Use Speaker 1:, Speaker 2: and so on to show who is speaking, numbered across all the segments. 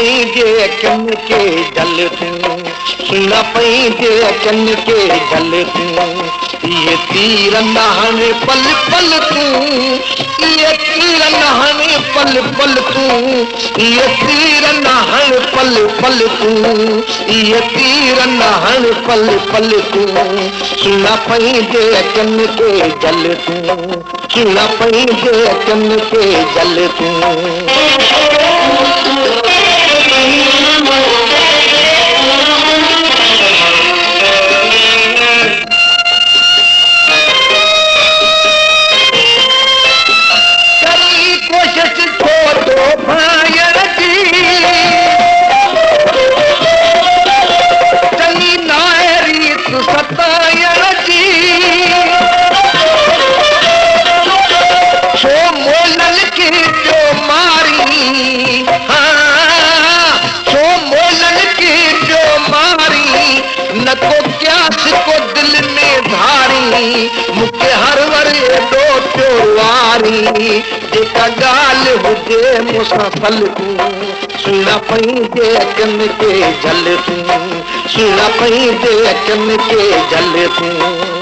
Speaker 1: पंहिंजे अखियुनि खे जल तूं, सुन पंहिंजे अखियुनि खे जल तूं। इहे तीर न हण पल पल तूं, इहे तीर न हण पल पल तूं, इहे तीर न हण पल पल तूं, इहे तीर न हण पल पल तूं। सुन पंहिंजे अखियुनि खे जल तूं, सुन पंहिंजे अखियुनि खे जल तूं। को दिल में धारी मूंखे हर वरी एॾो चोवारी जेका ॻाल्हि हुजे मूंसां फल तूं। सुन पंहिंजे अखियुनि खे जल तूं, सुन पंहिंजे अखियुनि खे जल तूं।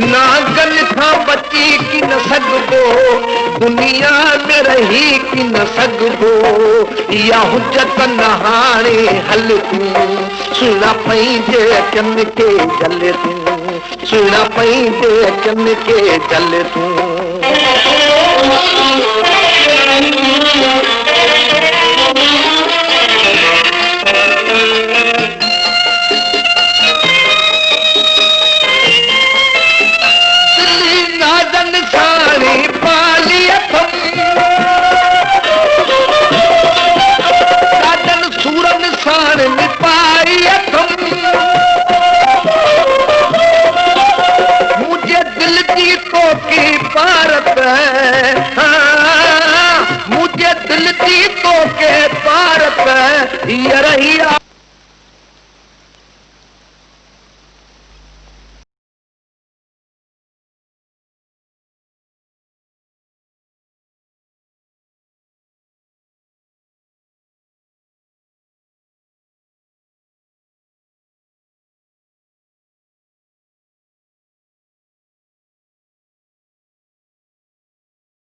Speaker 1: नागन खां बची की न सघबो, दुनिया में रही की न सघबो, इहा हुजत न हाणे हल तूं। सुन पंहिंजे अखियुनि खे जल तूं, सुन पंहिंजे अखियुनि खे जल तूं। मुझे दिल की तो की पारत है, मुझे दिल की तो के पारत ये रही